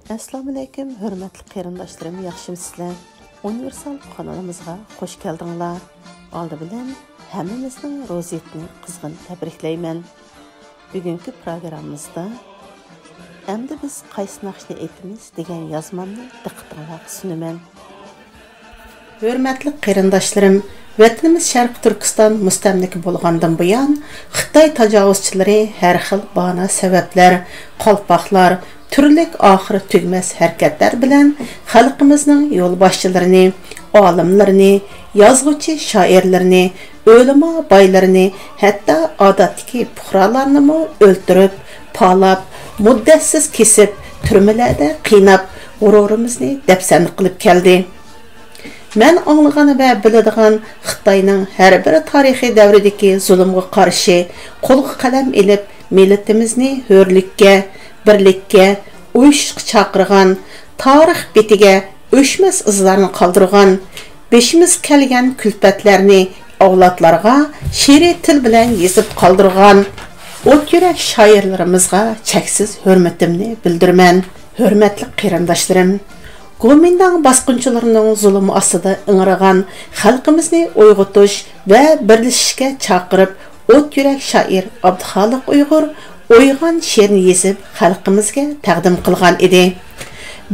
Assalomu alaykum, hurmatli qarindoshlarım, yaxshimisizlar? Universal kanalımızga hoş geldinglar. Aldı bilan hammamizning ro'ziyatini qizg'in tabriklayman. Bugungi programmamizda endi biz qaysi naqshni aytamiz degan yozmamni diqqatingizga sunaman. Hurmatli qarindoshlarım, vatanimiz Sharq Turkiston mustamlaka bo'lgandan buyon Xitoy tajovuzchilari har xil bana sabablar, qalpoqlar, turlik oxiri tugmas harakatlar bilan xalqimizning yo'lboshchilarini, olimlarini, yozuvchi shoirlarini, o'lima boylarini, hatto odatdagi puhralarni o'ldirib, palab, muddatsiz kesib, turmalarda qiynab, g'ururimizni dafsan qilib keldi. Men anglagan va biladigan Xitoyning har bir tarixiy davridagi zulmga qarshi qo'lga qalam elib, millatimizni hurlikka, birlikka, uyushishga chaqirgan, tarix betiga o'chmas izlarni qoldirgan, beshimiz kelgan kulfatlarni avlodlarga she'riy til bilan yozib qoldirgan o't yurak shoirlarimizga cheksiz hurmatimni bildiraman. Hurmatli qarindoshlarim, Gomindang bosqinchilarining zulmi ostida ing'iragan xalqimizni uyg'otish va birlashishga chaqirib, o't yurak shoir Abduxoliq Uyg'ur o'ygan she'rni yezib xalqimizga taqdim qilgan edi.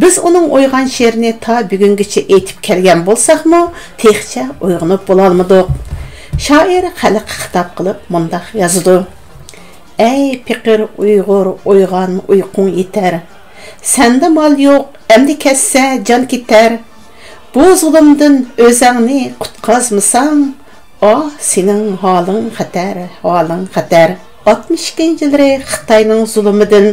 Biz uning o'ygan she'rini ta bugungacha aytib kelgan bo'lsak-mu, texcha uyg'onib bo'la olmadik. Shoir xalqqa xitob qilib mundaq yozdi: "Ey piqir Uyg'ur, o'ygan uyqung yetar. Senda mol yo'q, endi kessa jon ketar. Bu zulmdan o'zingni qutqazmasang, sening holing xatar, holing xatar." 62-yilları Xitoyning zulmidan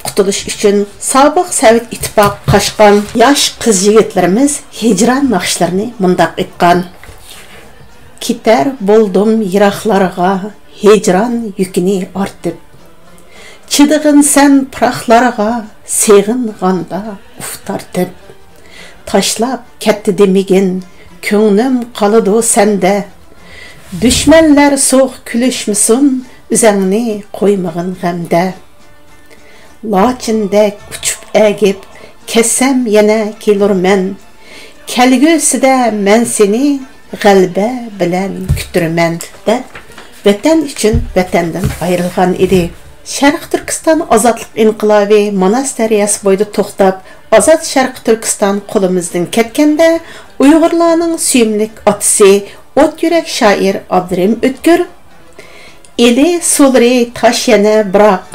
qutulish uchun sobiq Sovet ittifoqi qo'shgan yosh qiz-yigitlarimiz hijron naqshlarini mundaq aytgan: "Ketar bo'ldim yiroqlarga, hijron yukini ortib. Chidig'in sen piroqlarga, seg'inganda uf tortib. Tashlab ketdi demigin, ko'nglim qoladi senda. Dushmanlar so'q kulishmisin, üzəngni qoymağın g'amda. Lachindek uçub əgib, kessem yana kelurman. Kelgüsida men seni g'alba bilan kuturman" deb vatan uchun vatandan ayrilgan edi. Sharq Turkiston ozodlik inqilobi Manas daryosi bo'yida to'xtab, ozod Sharq Turkiston qo'limizdan ketganda Uyg'urlarning suyimlik otasi, o't yurak shoir Abdurim O'tkir "Eli sulri taş yana biroq,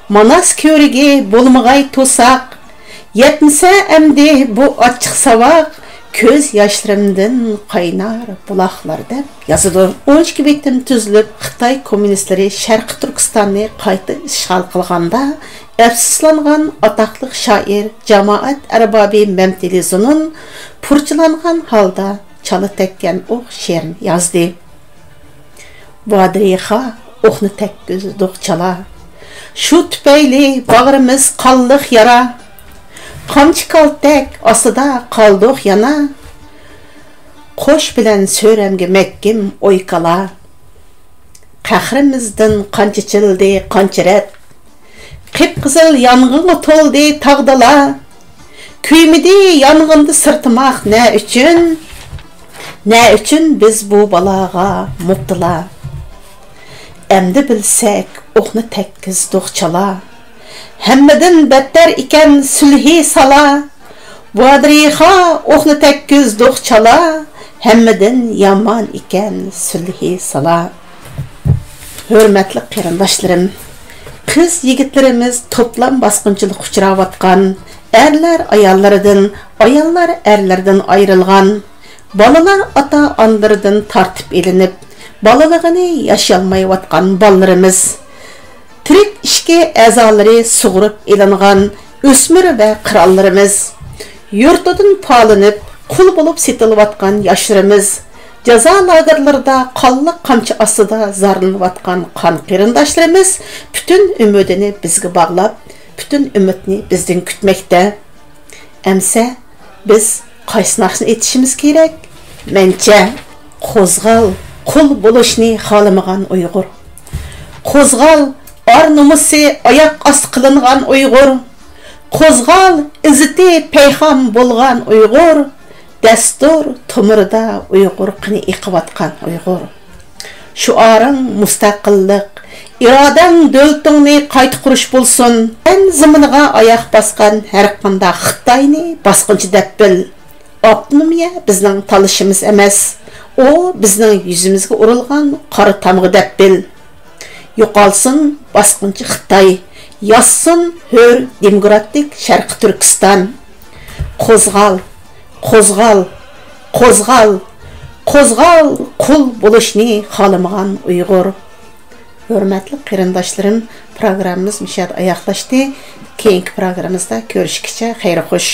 Manas ko'rigi bo'lmag'ay to'saq, yetmasa amdi bu ochiq savoq, ko'z yoshlarimdan qaynar buloqlar" deb yozadi. 12 betim tuzilib, Xitoy kommunistlari Sharq Turkistonni qayta ishg'ol qilganda, afsuslangan atoqli shoir jamoat arbobi Mamtili Zunun purchilangan holda chala tekkan o'q she'rini yozdi. Vadriha o'qni tekkiz do'qchala, shu tupayli bag'rimiz qonliq yara, qamchi kaltak ostida qoldiq yana, qo'sh bilan so'ramga makkim o'ykala. Qahrimizdan qancha childi qancharat, qip-qizil yong'inga to'ldi tog'dala. Kuymidi yong'inda sirtmoq ne uchun biz bu baloga mubtala. Endi bilsak o'qni tekkiz do'qchala, hammadan battar ekan sulhi sala. Vadriha o'qni tekkiz do'qchala, hammadan yomon ekan sulhi sala. Hurmatli qarindoshlarim, qiz yigitlarimiz to'plam bosqinchilik uchrayotgan, erlar ayollaridan, ayollar erlardan ayrilgan, bolalar ota-onalaridan tortib elinib, balaligini yaşalmayotgan balalarimiz, tirik ishki a'zolari sug'urib elingan o'smir va qirollarimiz, yurtidan polinib, qul bo'lib setilayotgan yoshlarimiz, jazo lagerlarida qonliq qamchi ostida zarlanayotgan qon qarindoshlarimiz butun umidini bizga bog'lab, butun umidni bizdan kutmoqda. Amsa biz qaysi naqshni aytishimiz kerak? Mencha qo'zg'al, qul bo'lishni xohlamagan Uyg'ur. Qo'zg'al, or nomusi oyoq osti qilingan Uyg'ur. Qo'zg'al izzati payham bo'lgan Uyg'ur, dastur tumirda Uyg'ur qini iqiyotgan Uyg'ur. Shuaring mustaqillik, irodang davlatingni qayta qurish bo'lsin. En zaminiga oyoq bosgan har qanday Xitoyni bosqinchi deb bil. Avtonomiya bizning talishimiz emas. O bizning yuzimizga urilgan qora tamg'i deb bil. Yo'qolsin bosqinchi Xitoy, yossın hür demokratik Sharqi Turkiston. Qo'zg'al, qo'zg'al, qo'zg'al, qo'zg'al qul bo'lishni xohlamagan Uyg'ur. Hurmatli qarindoshlarim, programmamiz mishad oyoqlashdi. Keyingi programmamizda ko'rishguncha xayr xo'sh.